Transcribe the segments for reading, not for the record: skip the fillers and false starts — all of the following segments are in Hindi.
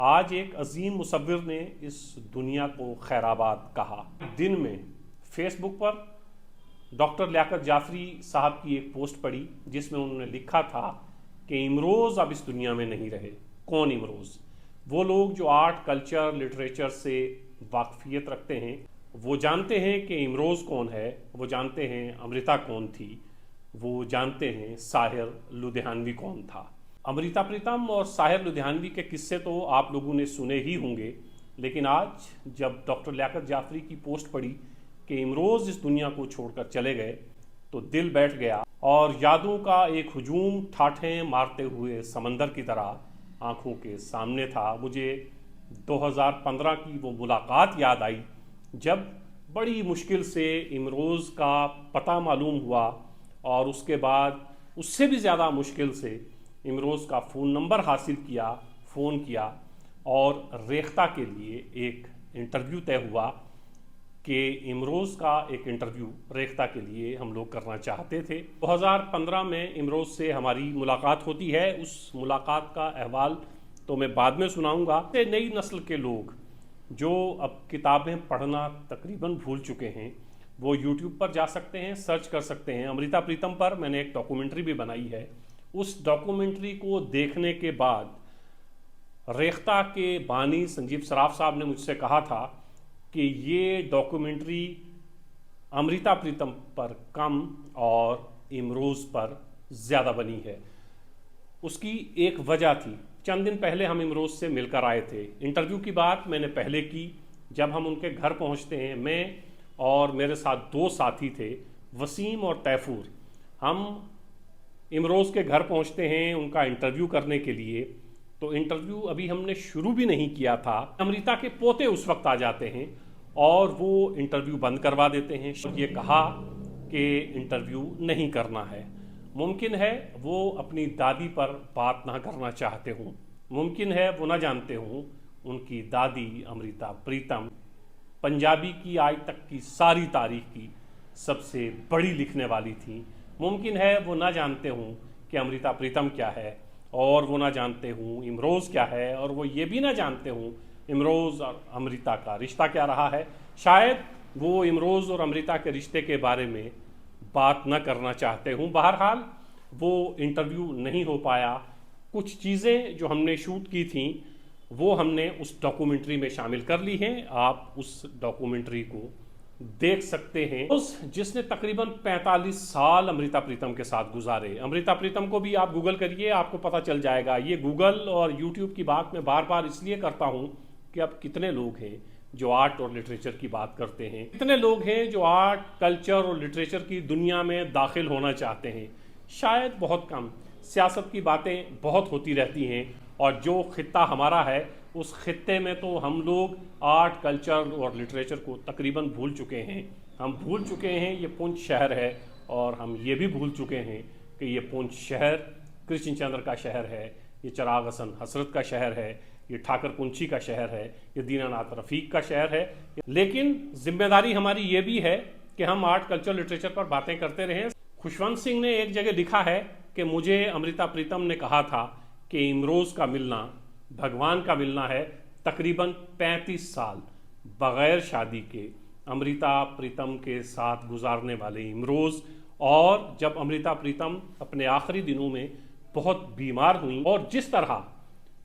आज एक अजीम मुसव्विर ने इस दुनिया को खैराबाद कहा। दिन में फेसबुक पर डॉक्टर लियाकत जाफरी साहब की एक पोस्ट पढ़ी जिसमें उन्होंने लिखा था कि इमरोज़ अब इस दुनिया में नहीं रहे। कौन इमरोज़? वो लोग जो आर्ट, कल्चर, लिटरेचर से वाकफियत रखते हैं वो जानते हैं कि इमरोज़ कौन है, वो जानते हैं अमृता कौन थी, वो जानते हैं साहिर लुधियानवी कौन था। अमृता प्रीतम और साहिर लुधियानवी के किस्से तो आप लोगों ने सुने ही होंगे, लेकिन आज जब डॉक्टर लियाकत जाफरी की पोस्ट पढ़ी कि इमरोज़ इस दुनिया को छोड़कर चले गए तो दिल बैठ गया और यादों का एक हुजूम ठाठें मारते हुए समंदर की तरह आंखों के सामने था। मुझे 2015 की वो मुलाकात याद आई जब बड़ी मुश्किल से इमरोज़ का पता मालूम हुआ और उसके बाद उससे भी ज़्यादा मुश्किल से इमरोज़ का फ़ोन नंबर हासिल किया, फ़ोन किया और रेख्ता के लिए एक इंटरव्यू तय हुआ कि इमरोज़ का एक इंटरव्यू रेख्ता के लिए हम लोग करना चाहते थे। 2015 में इमरोज़ से हमारी मुलाकात होती है। उस मुलाकात का अहवाल तो मैं बाद में सुनाऊंगा। नई नस्ल के लोग जो अब किताबें पढ़ना तकरीबन भूल चुके हैं वो यूट्यूब पर जा सकते हैं, सर्च कर सकते हैं। अमृता प्रीतम पर मैंने एक डॉक्यूमेंट्री भी बनाई है। उस डॉक्यूमेंट्री को देखने के बाद रेख्ता के बानी संजीव सराफ साहब ने मुझसे कहा था कि ये डॉक्यूमेंट्री अमृता प्रीतम पर कम और इमरोज़ पर ज़्यादा बनी है। उसकी एक वजह थी। चंद दिन पहले हम इमरोज़ से मिलकर आए थे। इंटरव्यू की बात मैंने पहले की। जब हम उनके घर पहुंचते हैं, मैं और मेरे साथ दो साथी थे, वसीम और तैफूर। हम इमरोज़ के घर पहुंचते हैं उनका इंटरव्यू करने के लिए। तो इंटरव्यू अभी हमने शुरू भी नहीं किया था, अमृता के पोते उस वक्त आ जाते हैं और वो इंटरव्यू बंद करवा देते हैं। ये कहा कि इंटरव्यू नहीं करना है। मुमकिन है वो अपनी दादी पर बात ना करना चाहते हों, मुमकिन है वो ना जानते हों उनकी दादी अमृता प्रीतम पंजाबी की आज तक की सारी तारीख की सबसे बड़ी लिखने वाली थी। मुमकिन है वो ना जानते हों कि अमृता प्रीतम क्या है और वो ना जानते हों इमरोज़ क्या है और वो ये भी ना जानते हों इमरोज़ और अमृता का रिश्ता क्या रहा है। शायद वो इमरोज़ और अमृता के रिश्ते के बारे में बात न करना चाहते हूँ। बहरहाल वो इंटरव्यू नहीं हो पाया। कुछ चीज़ें जो हमने शूट की थी वो हमने उस डॉक्यूमेंट्री में शामिल कर ली हैं। आप उस डॉक्यूमेंट्री को देख सकते हैं। उस जिसने तकरीबन 45 साल अमृता प्रीतम के साथ गुजारे। अमृता प्रीतम को भी आप गूगल करिए, आपको पता चल जाएगा। ये गूगल और यूट्यूब की बात मैं बार बार इसलिए करता हूँ कि अब कितने लोग हैं जो आर्ट और लिटरेचर की बात करते हैं, कितने लोग हैं जो आर्ट, कल्चर और लिटरेचर की दुनिया में दाखिल होना चाहते हैं। शायद बहुत कम। सियासत की बातें बहुत होती रहती हैं और जो खित्ता हमारा है उस खित्ते में तो हम लोग आर्ट, कल्चर और लिटरेचर को तकरीबन भूल चुके हैं। हम भूल चुके हैं ये पुंछ शहर है और हम ये भी भूल चुके हैं कि ये पुंछ शहर कृष्ण चंद्र का शहर है, ये चिराग हसन हसरत का शहर है, ये ठाकर पुंछी का शहर है, ये दीनानाथ रफ़ीक का शहर है। लेकिन जिम्मेदारी हमारी ये भी है कि हम आर्ट, कल्चर, लिटरेचर पर बातें करते रहें। खुशवंत सिंह ने एक जगह लिखा है कि मुझे अमृता प्रीतम ने कहा था कि इमरोज़ का मिलना भगवान का मिलना है। तकरीबन 35 साल बग़ैर शादी के अमृता प्रीतम के साथ गुजारने वाले इमरोज़, और जब अमृता प्रीतम अपने आखिरी दिनों में बहुत बीमार हुई और जिस तरह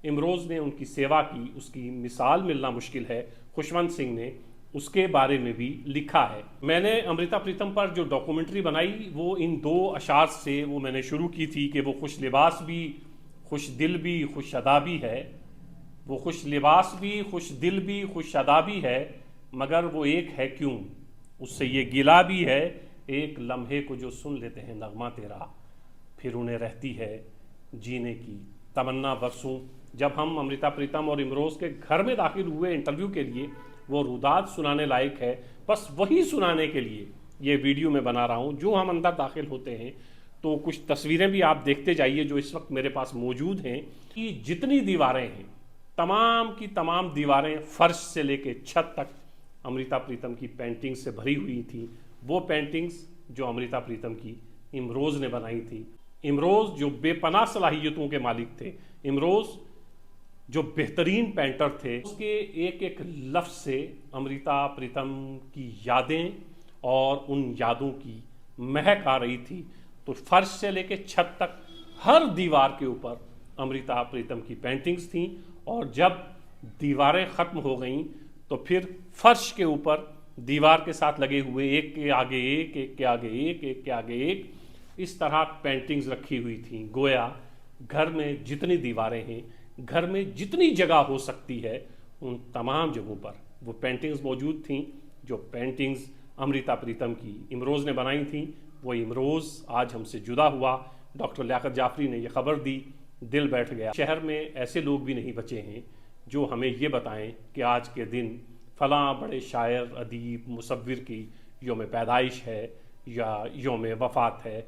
इमरोज़ ने उनकी सेवा की उसकी मिसाल मिलना मुश्किल है। खुशवंत सिंह ने उसके बारे में भी लिखा है। मैंने अमृता प्रीतम पर जो डॉक्यूमेंट्री बनाई वो इन दो अशार से वो मैंने शुरू की थी कि वो खुश लिबास भी, खुश दिल भी, खुश अदा भी है। वो खुश लिबास भी, खुश दिल भी, खुश अदा भी है, मगर वो एक है क्यों, उससे ये गिला भी है। एक लम्हे को जो सुन लेते हैं नगमा तेरा, फिर उन्हें रहती है जीने की तमन्ना बरसों। जब हम अमृता प्रीतम और इमरोज़ के घर में दाखिल हुए इंटरव्यू के लिए, वो रुदाद सुनाने लायक है। बस वही सुनाने के लिए ये वीडियो मैं बना रहा हूँ। जो हम अंदर दाखिल होते हैं तो कुछ तस्वीरें भी आप देखते जाइए जो इस वक्त मेरे पास मौजूद हैं कि जितनी दीवारें हैं, तमाम की तमाम दीवारें फर्श से लेके छत तक अमृता प्रीतम की पेंटिंग से भरी हुई थी। वो पेंटिंग्स जो अमृता प्रीतम की इमरोज़ ने बनाई थी। इमरोज़ जो बेपनाह सलाहियतों के मालिक थे। इमरोज़ जो बेहतरीन पेंटर थे, उसके एक एक लफ्ज से अमृता प्रीतम की यादें और उन यादों की महक आ रही थी। तो फर्श से लेकर छत तक हर दीवार के ऊपर अमृता प्रीतम की पेंटिंग्स थीं, और जब दीवारें ख़त्म हो गईं तो फिर फर्श के ऊपर दीवार के साथ लगे हुए एक के आगे एक, एक के आगे एक के आगे एक, इस तरह पेंटिंग्स रखी हुई थी। गोया घर में जितनी दीवारें हैं, घर में जितनी जगह हो सकती है, उन तमाम जगहों पर वो पेंटिंग्स मौजूद थीं। जो पेंटिंग्स अमृता प्रीतम की इमरोज़ ने बनाई थी, वो इमरोज़ आज हमसे जुदा हुआ। डॉक्टर लियाकत जाफरी ने यह खबर दी, दिल बैठ गया। शहर में ऐसे लोग भी नहीं बचे हैं जो हमें ये बताएं कि आज के दिन फ़लाँ बड़े शायर, अदीब, मुसव्विर की यौम पैदाइश है या यौम वफ़ात है।